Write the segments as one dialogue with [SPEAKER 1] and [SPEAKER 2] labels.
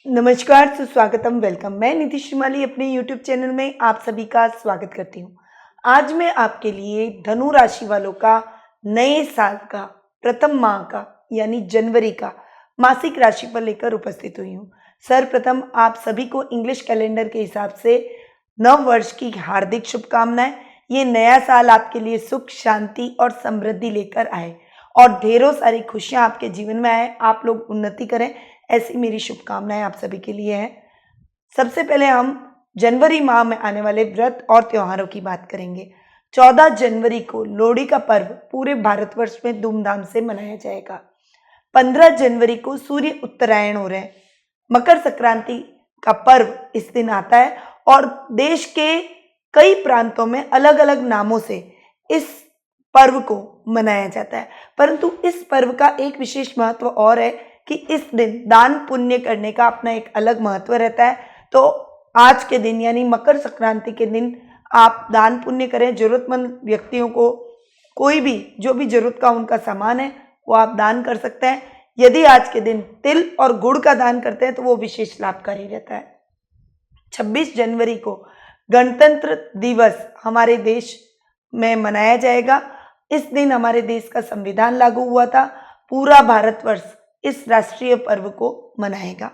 [SPEAKER 1] नमस्कार, सुस्वागतम, वेलकम। मैं निधि श्रीमाली अपने यूट्यूब चैनल में आप सभी का स्वागत करती हूँ। आज मैं आपके लिए धनु राशि वालों का नए साल का प्रथम माह का यानी जनवरी का मासिक राशि पर लेकर उपस्थित हुई हूँ। सर्वप्रथम आप सभी को इंग्लिश कैलेंडर के हिसाब से नव वर्ष की हार्दिक शुभकामनाएं। ये नया साल आपके लिए सुख, शांति और समृद्धि लेकर आए और ढेरों सारी खुशियां आपके जीवन में आए। आप लोग उन्नति करें, ऐसी मेरी शुभकामनाएं आप सभी के लिए है। सबसे पहले हम जनवरी माह में आने वाले व्रत और त्योहारों की बात करेंगे। 14 जनवरी को लोहड़ी का पर्व पूरे भारतवर्ष में धूमधाम से मनाया जाएगा। 15 जनवरी को सूर्य उत्तरायण हो रहे हैं। मकर संक्रांति का पर्व इस दिन आता है और देश के कई प्रांतों में अलग अलग नामों से इस पर्व को मनाया जाता है, परंतु इस पर्व का एक विशेष महत्व और है कि इस दिन दान पुण्य करने का अपना एक अलग महत्व रहता है। तो आज के दिन यानी मकर संक्रांति के दिन आप दान पुण्य करें, जरूरतमंद व्यक्तियों को कोई भी जो भी जरूरत का उनका सामान है वो आप दान कर सकते हैं। यदि आज के दिन तिल और गुड़ का दान करते हैं तो वो विशेष लाभकारी रहता है। 26 जनवरी को गणतंत्र दिवस हमारे देश में मनाया जाएगा। इस दिन हमारे देश का संविधान लागू हुआ था। पूरा भारतवर्ष इस राष्ट्रीय पर्व को मनाएगा।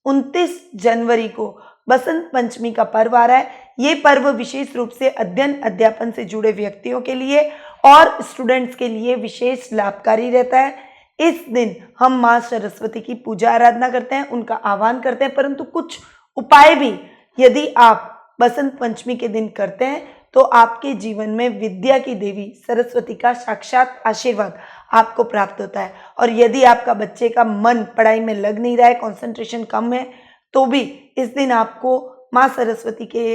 [SPEAKER 1] 29 जनवरी को बसंत पंचमी का पर्व आ रहा है। ये पर्व विशेष रूप से अध्ययन अध्यापन से जुड़े व्यक्तियों के लिए और स्टूडेंट्स के लिए विशेष लाभकारी रहता है। इस दिन हम माँ सरस्वती की पूजा आराधना करते हैं, उनका आह्वान करते हैं, परंतु कुछ उपाय भी यदि आप बसंत पंचमी के दिन करते हैं तो आपके जीवन में विद्या की देवी सरस्वती का साक्षात आशीर्वाद आपको प्राप्त होता है। और यदि आपका बच्चे का मन पढ़ाई में लग नहीं रहा है, कंसंट्रेशन कम है, तो भी इस दिन आपको माँ सरस्वती के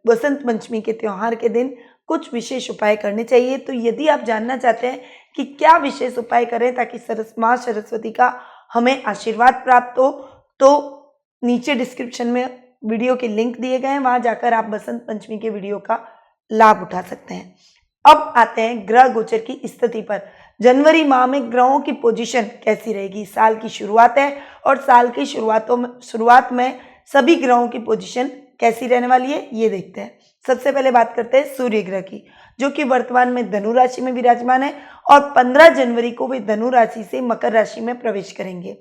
[SPEAKER 1] बसंत पंचमी के त्यौहार के दिन कुछ विशेष उपाय करने चाहिए। तो यदि आप जानना चाहते हैं कि क्या विशेष उपाय करें ताकि माँ सरस्वती का हमें आशीर्वाद प्राप्त हो, तो नीचे डिस्क्रिप्शन में वीडियो के लिंक दिए गए हैं, वहां जाकर आप बसंत पंचमी के वीडियो का लाभ उठा सकते हैं। अब आते हैं ग्रह गोचर की स्थिति पर। जनवरी माह में ग्रहों की पोजीशन कैसी रहेगी। साल की शुरुआत है और साल की शुरुआत में सभी ग्रहों की पोजीशन कैसी रहने वाली है ये देखते हैं। सबसे पहले बात करते हैं सूर्य ग्रह की, जो कि वर्तमान में धनु राशि में विराजमान है और 15 जनवरी को वे धनु राशि से मकर राशि में प्रवेश करेंगे।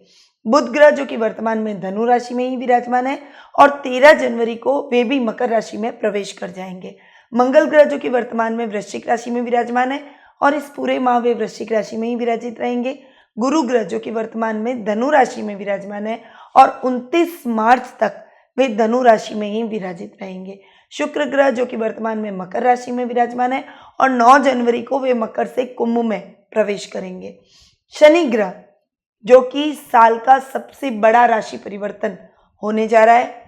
[SPEAKER 1] बुध ग्रह जो कि वर्तमान में धनु राशि में ही विराजमान है और 13 जनवरी को वे भी मकर राशि में प्रवेश कर जाएंगे। मंगल ग्रह जो कि वर्तमान में वृश्चिक राशि में विराजमान है और इस पूरे माह वे वृश्चिक राशि में ही विराजित रहेंगे। गुरु ग्रह जो कि वर्तमान में धनु राशि में विराजमान है और 29 मार्च तक वे धनु राशि में ही विराजित रहेंगे। शुक्र ग्रह जो कि वर्तमान में मकर राशि में विराजमान है और 9 जनवरी को वे मकर से कुंभ में प्रवेश करेंगे। शनि ग्रह जो कि साल का सबसे बड़ा राशि परिवर्तन होने जा रहा है।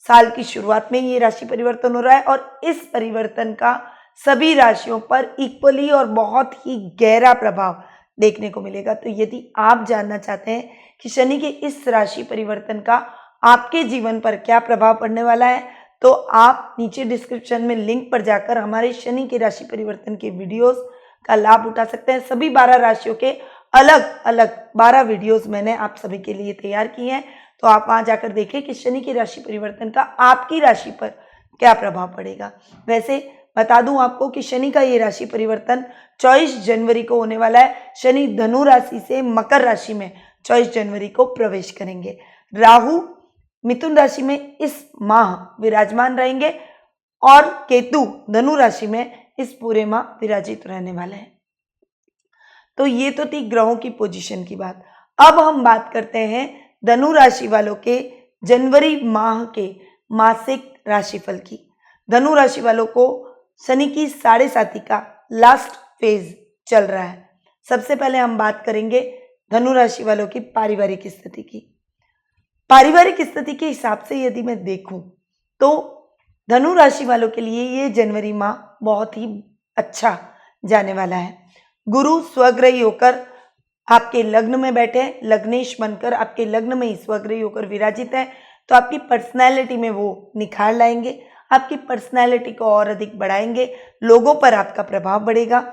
[SPEAKER 1] साल की शुरुआत में ये राशि परिवर्तन हो रहा है और इस परिवर्तन का सभी राशियों पर इक्वली और बहुत ही गहरा प्रभाव देखने को मिलेगा। तो यदि आप जानना चाहते हैं कि शनि के इस राशि परिवर्तन का आपके जीवन पर क्या प्रभाव पड़ने वाला है, तो आप नीचे डिस्क्रिप्शन में लिंक पर जाकर हमारे शनि के राशि परिवर्तन के वीडियोस का लाभ उठा सकते हैं। सभी 12 राशियों के अलग अलग 12 वीडियोस मैंने आप सभी के लिए तैयार किए हैं, तो आप वहां जाकर देखें कि शनि की राशि परिवर्तन का आपकी राशि पर क्या प्रभाव पड़ेगा। वैसे बता दूं आपको कि शनि का ये राशि परिवर्तन 24 जनवरी को होने वाला है। शनि धनु राशि से मकर राशि में 24 जनवरी को प्रवेश करेंगे। राहु मिथुन राशि में इस माह विराजमान रहेंगे और केतु धनु राशि में इस पूरे माह विराजित रहने वाले हैं। तो ये तो थी ग्रहों की पोजीशन की बात। अब हम बात करते हैं धनु राशि वालों के जनवरी माह के मासिक राशिफल की। धनु राशि वालों को शनि की 7.5 का लास्ट फेज चल रहा है। सबसे पहले हम बात करेंगे धनु राशि वालों की पारिवारिक स्थिति की। पारिवारिक स्थिति के हिसाब से यदि मैं देखूं तो धनु राशि वालों के लिए ये जनवरी माह बहुत ही अच्छा जाने वाला है। गुरु स्वग्रही होकर आपके लग्न में बैठे, लग्नेश बनकर आपके लग्न में ही स्वग्रही होकर विराजित है, तो आपकी पर्सनैलिटी में वो निखार लाएंगे, आपकी पर्सनैलिटी को और अधिक बढ़ाएंगे, लोगों पर आपका प्रभाव बढ़ेगा,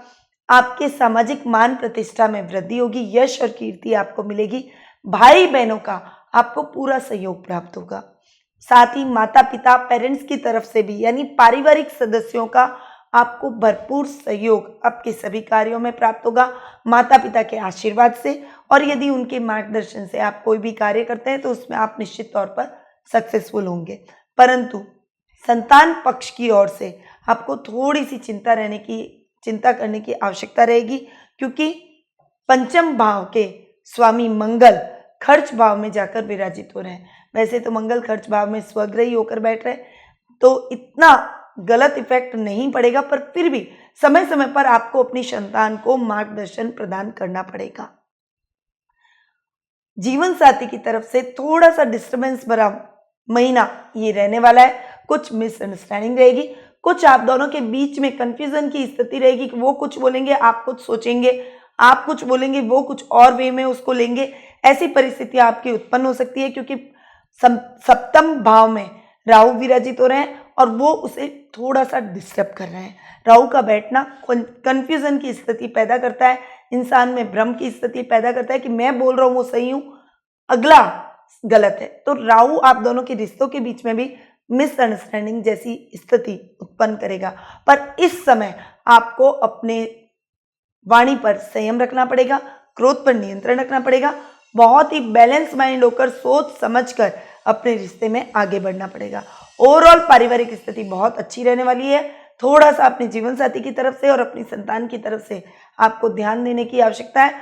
[SPEAKER 1] आपके सामाजिक मान प्रतिष्ठा में वृद्धि होगी, यश और कीर्ति आपको मिलेगी। भाई बहनों का आपको पूरा सहयोग प्राप्त होगा। साथ ही माता पिता पेरेंट्स की तरफ से भी यानी पारिवारिक सदस्यों का आपको भरपूर सहयोग आपके सभी कार्यों में प्राप्त होगा माता पिता के आशीर्वाद से। और यदि उनके मार्गदर्शन से आप कोई भी कार्य करते हैं तो उसमें आप निश्चित तौर पर सक्सेसफुल होंगे। परंतु संतान पक्ष की ओर से आपको थोड़ी सी चिंता करने की आवश्यकता रहेगी, क्योंकि पंचम भाव के स्वामी मंगल खर्च भाव में जाकर विराजित हो रहे हैं। वैसे तो मंगल खर्च भाव में स्वग्रही होकर बैठ रहे, तो इतना गलत इफेक्ट नहीं पड़ेगा, पर फिर भी समय समय पर आपको अपनी संतान को मार्गदर्शन प्रदान करना पड़ेगा। जीवन साथी की तरफ से थोड़ा सा डिस्टर्बेंस भरा महीना ये रहने वाला है। कुछ मिसअंडरस्टैंडिंग रहेगी, कुछ आप दोनों के बीच में कंफ्यूजन की स्थिति रहेगी कि वो कुछ बोलेंगे, आप कुछ सोचेंगे, आप कुछ बोलेंगे, वो कुछ और वे में उसको लेंगे। ऐसी परिस्थितियां आपकी उत्पन्न हो सकती है, क्योंकि सप्तम भाव में राहु विराजित हो रहे हैं और वो उसे थोड़ा सा डिस्टर्ब कर रहे हैं। राहु का बैठना कंफ्यूजन की स्थिति पैदा करता है, इंसान में भ्रम की स्थिति पैदा करता है कि मैं बोल रहा हूँ वो सही हूँ, अगला गलत है। तो राहु आप दोनों के रिश्तों के बीच में भी मिसअंडरस्टैंडिंग जैसी स्थिति उत्पन्न करेगा। पर इस समय आपको अपने वाणी पर संयम रखना पड़ेगा, क्रोध पर नियंत्रण रखना पड़ेगा, बहुत ही बैलेंस माइंड होकर सोच समझकर अपने रिश्ते में आगे बढ़ना पड़ेगा। ओवरऑल पारिवारिक स्थिति बहुत अच्छी रहने वाली है। थोड़ा सा अपने जीवन साथी की तरफ से और अपनी संतान की तरफ से आपको ध्यान देने की आवश्यकता है।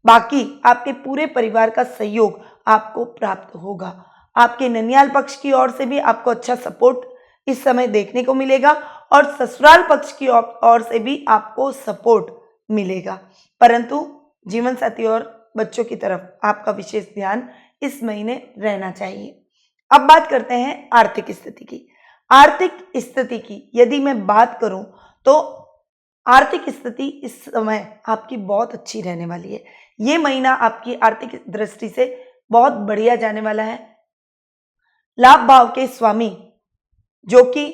[SPEAKER 1] बाकी आपके पूरे परिवार का सहयोग आपको प्राप्त होगा। आपके ननियाल पक्ष की ओर से भी आपको अच्छा सपोर्ट इस समय देखने को मिलेगा और ससुराल पक्ष की ओर से भी आपको सपोर्ट मिलेगा। परंतु जीवन साथी और बच्चों की तरफ आपका विशेष ध्यान इस महीने रहना चाहिए। अब बात करते हैं आर्थिक स्थिति की। आर्थिक स्थिति की यदि मैं बात करूं तो आर्थिक स्थिति इस समय आपकी बहुत अच्छी रहने वाली है। ये महीना आपकी आर्थिक दृष्टि से बहुत बढ़िया जाने वाला है। लाभ भाव के स्वामी जो कि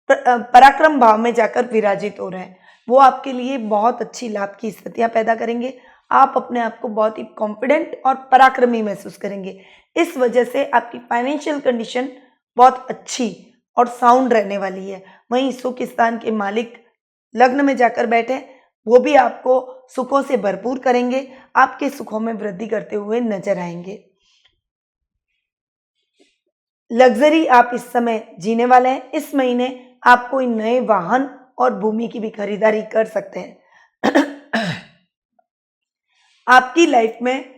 [SPEAKER 1] पराक्रम भाव में जाकर विराजित हो रहे हैं, वो आपके लिए बहुत अच्छी लाभ की स्थितियां पैदा करेंगे। आप अपने आप को बहुत ही कॉन्फिडेंट और पराक्रमी महसूस करेंगे। इस वजह से आपकी फाइनेंशियल कंडीशन बहुत अच्छी और साउंड रहने वाली है। वहीं सुख स्थान के मालिक लग्न में जाकर बैठे, वो भी आपको सुखों से भरपूर करेंगे, आपके सुखों में वृद्धि करते हुए नजर आएंगे। लग्जरी आप इस समय जीने वाले हैं। इस महीने आप कोई नए वाहन और भूमि की भी खरीदारी कर सकते हैं। आपकी लाइफ में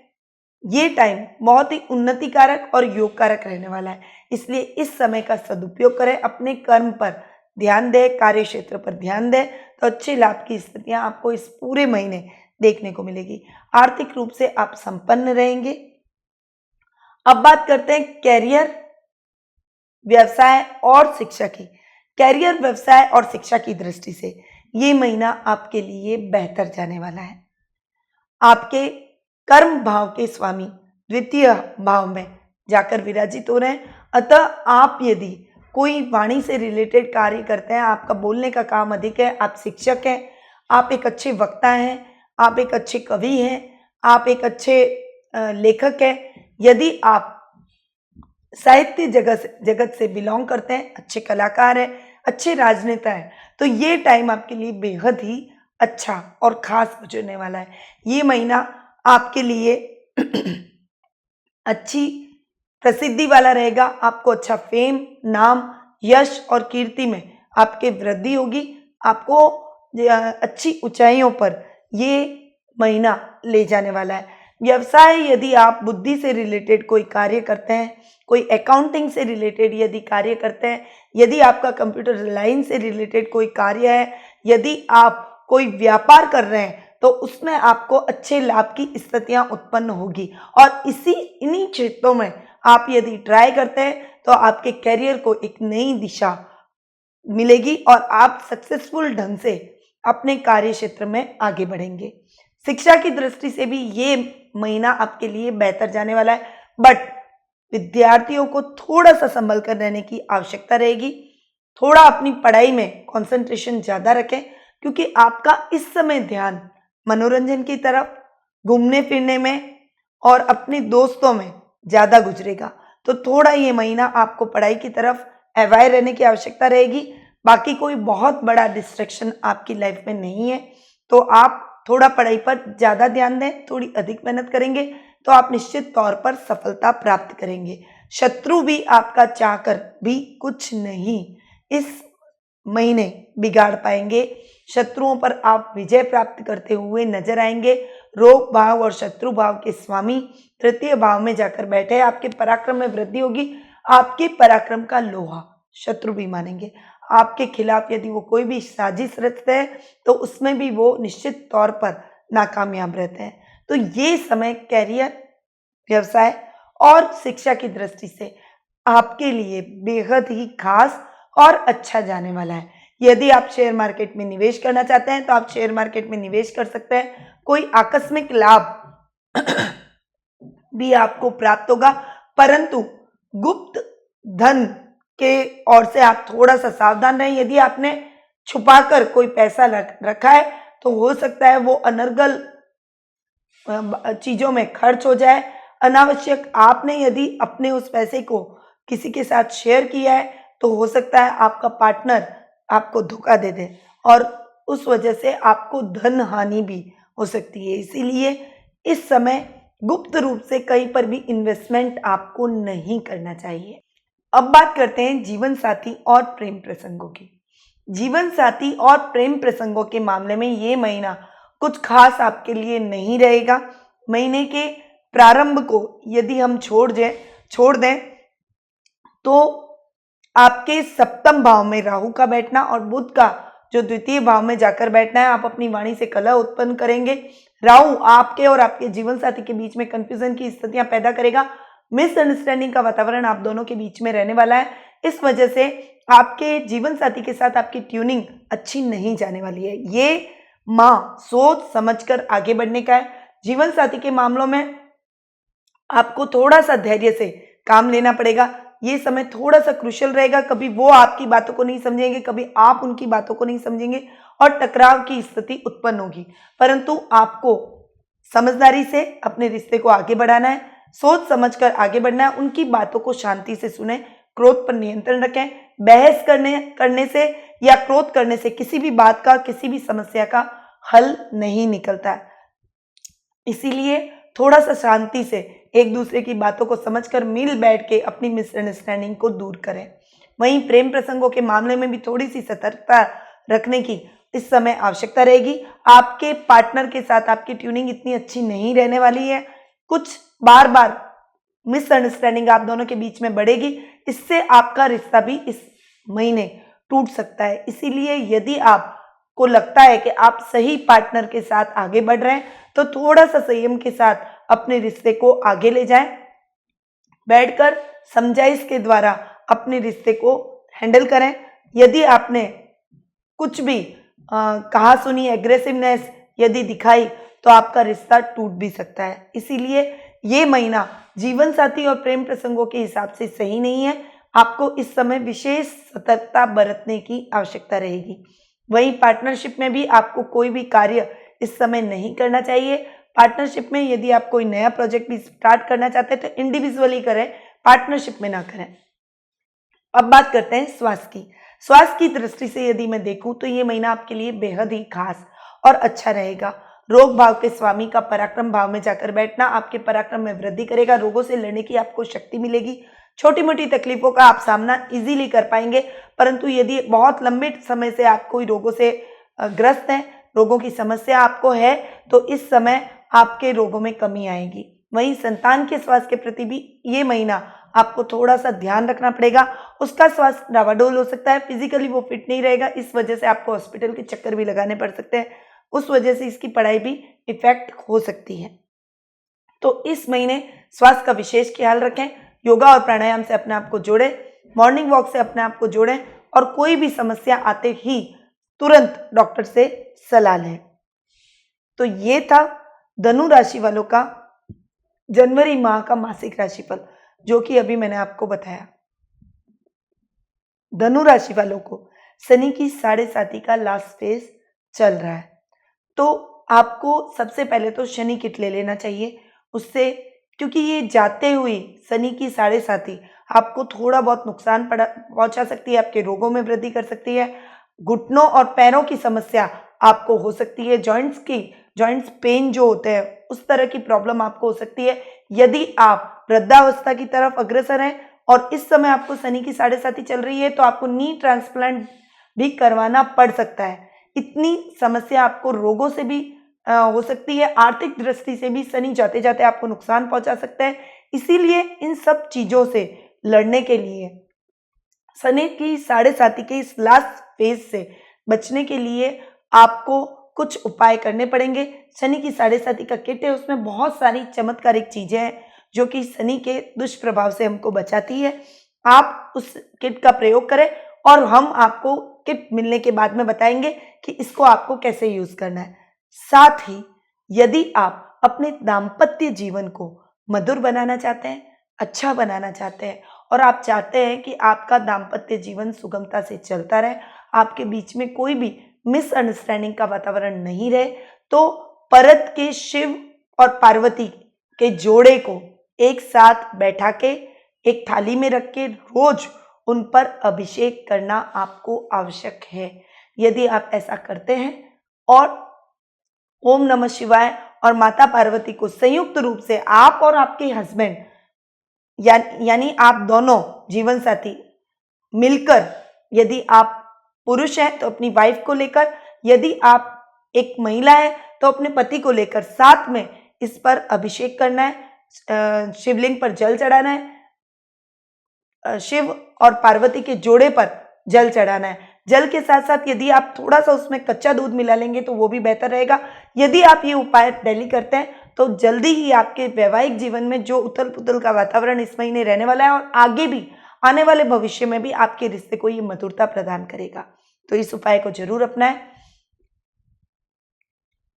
[SPEAKER 1] ये टाइम बहुत ही उन्नति कारक और योग कारक रहने वाला है, इसलिए इस समय का सदुपयोग करें। अपने कर्म पर ध्यान दें, कार्य क्षेत्र पर ध्यान दें, तो अच्छे लाभ की स्थितियां आपको इस पूरे महीने देखने को मिलेगी। आर्थिक रूप से आप संपन्न रहेंगे। अब बात करते हैं कैरियर, व्यवसाय और शिक्षा की। कैरियर, व्यवसाय और शिक्षा की दृष्टि से ये महीना आपके लिए बेहतर जाने वाला है। आपके कर्म भाव के स्वामी द्वितीय भाव में जाकर विराजित हो रहे हैं, अतः आप यदि कोई वाणी से रिलेटेड कार्य करते हैं, आपका बोलने का काम अधिक है, आप शिक्षक हैं, आप एक अच्छे वक्ता हैं, आप एक अच्छे कवि हैं, आप एक अच्छे लेखक हैं, यदि आप साहित्य जगत से बिलोंग करते हैं, अच्छे कलाकार हैं, अच्छे राजनेता हैं, तो ये टाइम आपके लिए बेहद ही अच्छा और खास गुजरने वाला है। ये महीना आपके लिए अच्छी प्रसिद्धि वाला रहेगा। आपको अच्छा फेम, नाम, यश और कीर्ति में आपके वृद्धि होगी। आपको अच्छी ऊंचाइयों पर ये महीना ले जाने वाला है। व्यवसाय, यदि आप बुद्धि से रिलेटेड कोई कार्य करते हैं, कोई अकाउंटिंग से रिलेटेड यदि कार्य करते हैं, यदि आपका कंप्यूटर लाइन से रिलेटेड कोई कार्य है, यदि आप कोई व्यापार कर रहे हैं, तो उसमें आपको अच्छे लाभ की स्थितियां उत्पन्न होगी। और इन्हीं क्षेत्रों में आप यदि ट्राई करते हैं तो आपके करियर को एक नई दिशा मिलेगी और आप सक्सेसफुल ढंग से अपने कार्य क्षेत्र में आगे बढ़ेंगे। शिक्षा की दृष्टि से भी ये महीना आपके लिए बेहतर जाने वाला है, बट विद्यार्थियों को थोड़ा सा संभल कर रहने की आवश्यकता रहेगी। थोड़ा अपनी पढ़ाई में कंसंट्रेशन ज़्यादा रखें, क्योंकि आपका इस समय ध्यान मनोरंजन की तरफ, घूमने फिरने में और अपने दोस्तों में ज़्यादा गुजरेगा। तो थोड़ा ये महीना आपको पढ़ाई की तरफ अवेयर रहने की आवश्यकता रहेगी। बाकी कोई बहुत बड़ा डिस्ट्रैक्शन आपकी लाइफ में नहीं है, तो आप थोड़ा पढ़ाई पर ज़्यादा ध्यान दें, थोड़ी अधिक मेहनत करेंगे तो आप निश्चित तौर पर सफलता प्राप्त करेंगे। शत्रु भी आपका चाहकर भी कुछ नहीं इस महीने बिगाड़ पाएंगे। शत्रुओं पर आप विजय प्राप्त करते हुए नजर आएंगे। रोग भाव और शत्रु भाव के स्वामी तृतीय भाव में जाकर बैठे, आपके पराक्रम में वृद्धि होगी। आपके पराक्रम का लोहा शत्रु भी मानेंगे। आपके खिलाफ यदि वो कोई भी साजिश रचते हैं तो उसमें भी वो निश्चित तौर पर नाकामयाब रहते हैं। तो ये समय कैरियर, व्यवसाय और शिक्षा की दृष्टि से आपके लिए बेहद ही खास और अच्छा जाने वाला है। यदि आप शेयर मार्केट में निवेश करना चाहते हैं तो आप शेयर मार्केट में निवेश कर सकते हैं। कोई आकस्मिक लाभ भी आपको प्राप्त होगा, परंतु गुप्त धन के ओर से आप थोड़ा सा सावधान रहें। यदि आपने छुपाकर कोई पैसा रखा है तो हो सकता है वो अनर्गल चीजों में खर्च हो जाए। अनावश्यक आपने यदि अपने उस पैसे को किसी के साथ शेयर किया है तो हो सकता है आपका पार्टनर आपको धोखा दे दे और उस वजह से आपको धन हानि भी हो सकती है। इसीलिए इस समय गुप्त रूप से कहीं पर भी इन्वेस्टमेंट आपको नहीं करना चाहिए। अब बात करते हैं जीवन साथी और प्रेम प्रसंगों की। जीवन साथी और प्रेम प्रसंगों के मामले में ये महीना कुछ खास आपके लिए नहीं रहेगा। महीने के प्रारंभ को यदि हम छोड़ दें तो आपके सप्तम भाव में राहु का बैठना और बुध का जो द्वितीय भाव में जाकर बैठना है, आप अपनी वाणी से कलह उत्पन्न करेंगे। राहु आपके और आपके जीवन साथी के बीच में कंफ्यूजन की स्थितियां पैदा करेगा। मिसअंडरस्टैंडिंग का वातावरण आप दोनों के बीच में रहने वाला है। इस वजह से आपके जीवन साथी के साथ आपकी ट्यूनिंग अच्छी नहीं जाने वाली है। ये मां सोच समझकर आगे बढ़ने का है। जीवन साथी के मामलों में आपको थोड़ा सा धैर्य से काम लेना पड़ेगा। ये समय थोड़ा सा क्रुशियल रहेगा। कभी वो आपकी बातों को नहीं समझेंगे, कभी आप उनकी बातों को नहीं समझेंगे और टकराव की स्थिति उत्पन्न होगी। परंतु आपको समझदारी से अपने रिश्ते को आगे बढ़ाना है, सोच समझकर आगे बढ़ना है। उनकी बातों को शांति से सुने, क्रोध पर नियंत्रण रखें। बहस करने से या क्रोध करने से किसी भी बात का, किसी भी समस्या का हल नहीं निकलता है। इसीलिए थोड़ा सा शांति से एक दूसरे की बातों को समझकर मिल बैठ के अपनी मिसअंडरस्टैंडिंग को दूर करें। वहीं प्रेम प्रसंगों के मामले में भी थोड़ी सी सतर्कता रखने की इस समय आवश्यकता रहेगी। आपके पार्टनर के साथ आपकी ट्यूनिंग इतनी अच्छी नहीं रहने वाली है। कुछ बार बार मिसअंडरस्टैंडिंग आप दोनों के बीच में बढ़ेगी। इससे आपका रिश्ता भी इस महीने टूट सकता है। इसीलिए यदि आपको लगता है कि आप सही पार्टनर के साथ आगे बढ़ रहे हैं तो थोड़ा सा संयम के साथ अपने रिश्ते को आगे ले जाएं। बैठकर समझाइश के द्वारा अपने रिश्ते को हैंडल करें। यदि आपने कुछ भी कहा सुनी एग्रेसिवनेस यदि दिखाई तो आपका रिश्ता टूट भी सकता है। इसीलिए ये महीना जीवन साथी और प्रेम प्रसंगों के हिसाब से सही नहीं है। आपको इस समय विशेष सतर्कता बरतने की आवश्यकता रहेगी। वहीं पार्टनरशिप में भी आपको कोई भी कार्य इस समय नहीं करना चाहिए। पार्टनरशिप में यदि आप कोई नया प्रोजेक्ट भी स्टार्ट करना चाहते हैं तो इंडिविजुअली करें, पार्टनरशिप में ना करें। अब बात करते हैं स्वास्थ्य की। स्वास्थ्य की दृष्टि से यदि मैं देखूं तो ये महीना आपके लिए बेहद ही खास और अच्छा रहेगा। रोग भाव के स्वामी का पराक्रम भाव में जाकर बैठना आपके पराक्रम में वृद्धि करेगा। रोगों से लड़ने की आपको शक्ति मिलेगी। छोटी मोटी तकलीफों का आप सामना इजीली कर पाएंगे। परंतु यदि बहुत लंबे समय से आप कोई रोगों से ग्रस्त हैं, रोगों की समस्या आपको है, तो इस समय आपके रोगों में कमी आएगी। वहीं संतान के स्वास्थ्य के प्रति भी ये महीना आपको थोड़ा सा ध्यान रखना पड़ेगा। उसका स्वास्थ्य डावाडोल हो सकता है, फिजिकली वो फिट नहीं रहेगा। इस वजह से आपको हॉस्पिटल के चक्कर भी लगाने पड़ सकते हैं। उस वजह से इसकी पढ़ाई भी इफेक्ट हो सकती है। तो इस महीने स्वास्थ्य का विशेष ख्याल रखें। योगा और प्राणायाम से अपने आप को जोड़ें, मॉर्निंग वॉक से अपने आप को जोड़ें और कोई भी समस्या आते ही तुरंत डॉक्टर से सलाह लें। तो ये था धनु राशि वालों का जनवरी माह का मासिक राशिफल, जो कि अभी मैंने आपको बताया। धनु राशि वालों को शनि की 7.5 का लास्ट फेज चल रहा है। तो आपको सबसे पहले तो शनि किट ले लेना चाहिए। उससे क्योंकि ये जाते हुए शनि की 7.5 आपको थोड़ा बहुत नुकसान पहुंचा सकती है, आपके रोगों में वृद्धि कर सकती है, घुटनों और पैरों की समस्या आपको हो सकती है, जॉइंट्स पेन जो होते हैं उस तरह की प्रॉब्लम आपको हो सकती है यदि आप वृद्धावस्था की तरफ अग्रसर हैं और इस समय आपको शनि की 7.5 चल रही है तो आपको नी ट्रांसप्लांट भी करवाना पड़ सकता है। इतनी समस्या आपको रोगों से भी हो सकती है, आर्थिक दृष्टि से भी शनि जाते जाते आपको नुकसान पहुंचा सकता है। इसीलिए इन सब चीजों से लड़ने के लिए शनि की 7.5 के इस लास्ट फेज से बचने के लिए आपको कुछ उपाय करने पड़ेंगे। शनि की 7.5 का किट है, उसमें बहुत सारी चमत्कारिक चीजें हैं जो कि शनि के दुष्प्रभाव से हमको बचाती है। आप उस किट का प्रयोग करें और हम आपको किट मिलने के बाद में बताएंगे कि इसको आपको कैसे यूज करना है। साथ ही यदि आप अपने दाम्पत्य जीवन को मधुर बनाना चाहते हैं, अच्छा बनाना चाहते हैं और आप चाहते हैं कि आपका दाम्पत्य जीवन सुगमता से चलता रहे, आपके बीच में कोई भी मिसअंडरस्टैंडिंग का वातावरण नहीं रहे, तो परत के शिव और पार्वती के जोड़े को एक साथ बैठा के एक थाली में रख के रोज उन पर अभिषेक करना आपको आवश्यक है। यदि आप ऐसा करते हैं और ओम नमः शिवाय और माता पार्वती को संयुक्त रूप से आप और आपके हस्बैंड यानी आप दोनों जीवन साथी मिलकर, यदि आप पुरुष हैं तो अपनी वाइफ को लेकर, यदि आप एक महिला है तो अपने पति को लेकर साथ में इस पर अभिषेक करना है, शिवलिंग पर जल चढ़ाना है, शिव और पार्वती के जोड़े पर जल चढ़ाना है। जल के साथ साथ यदि आप थोड़ा सा उसमें कच्चा दूध मिला लेंगे तो वो भी बेहतर रहेगा। यदि आप ये उपाय डेली करते हैं तो जल्दी ही आपके वैवाहिक जीवन में जो उथल पुथल का वातावरण इस महीने रहने वाला है और आगे भी आने वाले भविष्य में भी आपके रिश्ते को ये मधुरता प्रदान करेगा। तो इस उपाय को जरूर अपनाएं।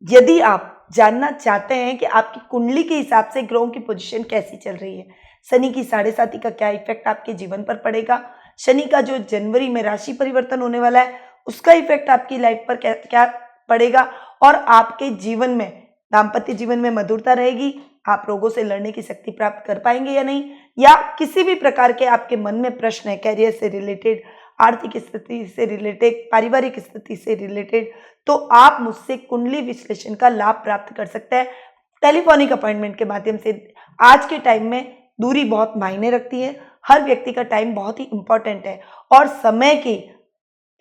[SPEAKER 1] यदि आप जानना चाहते हैं कि आपकी कुंडली के हिसाब से ग्रहों की पोजीशन कैसी चल रही है, शनि की 7.5 का क्या इफेक्ट आपके जीवन पर पड़ेगा, शनि का जो जनवरी में राशि परिवर्तन होने वाला है उसका इफेक्ट आपकी लाइफ पर क्या पड़ेगा और आपके जीवन में दाम्पत्य जीवन में मधुरता रहेगी, आप रोगों से लड़ने की शक्ति प्राप्त कर पाएंगे या नहीं, या किसी भी प्रकार के आपके मन में प्रश्न है कैरियर से रिलेटेड, आर्थिक स्थिति से रिलेटेड, पारिवारिक स्थिति से रिलेटेड, तो आप मुझसे कुंडली विश्लेषण का लाभ प्राप्त कर सकते हैं टेलीफोनिक अपॉइंटमेंट के माध्यम से। आज के टाइम में दूरी बहुत मायने रखती है, हर व्यक्ति का टाइम बहुत ही इंपॉर्टेंट है और समय की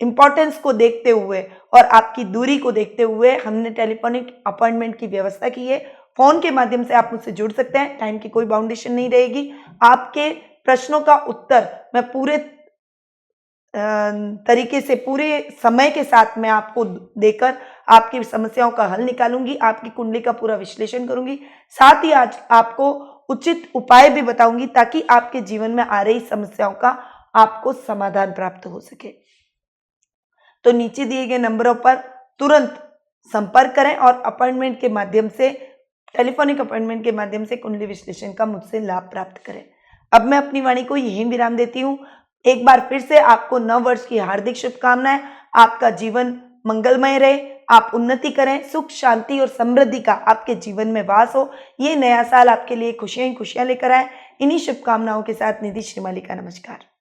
[SPEAKER 1] इंपॉर्टेंस को देखते हुए और आपकी दूरी को देखते हुए हमने टेलीफोनिक अपॉइंटमेंट की व्यवस्था की है। फोन के माध्यम से आप मुझसे जुड़ सकते हैं, टाइम की कोई बाउंडेशन नहीं रहेगी। आपके प्रश्नों का उत्तर मैं पूरे तरीके से पूरे समय के साथ मैं आपको देकर आपकी समस्याओं का हल निकालूंगी, आपकी कुंडली का पूरा विश्लेषण करूंगी, साथ ही आज आपको उचित उपाय भी बताऊंगी ताकि आपके जीवन में आ रही समस्याओं का आपको समाधान प्राप्त हो सके। तो नीचे दिए गए नंबरों पर तुरंत संपर्क करें और अपॉइंटमेंट के माध्यम से, टेलीफोनिक अपॉइंटमेंट के माध्यम से कुंडली विश्लेषण का मुझसे लाभ प्राप्त करें। अब मैं अपनी वाणी को यहीं विराम देती हूँ। एक बार फिर से आपको नव वर्ष की हार्दिक शुभकामनाएं। आपका जीवन मंगलमय रहे, आप उन्नति करें, सुख शांति और समृद्धि का आपके जीवन में वास हो। ये नया साल आपके लिए खुशियां ही खुशियां लेकर आए। इन्हीं शुभकामनाओं के साथ निधि श्रीमाली का नमस्कार।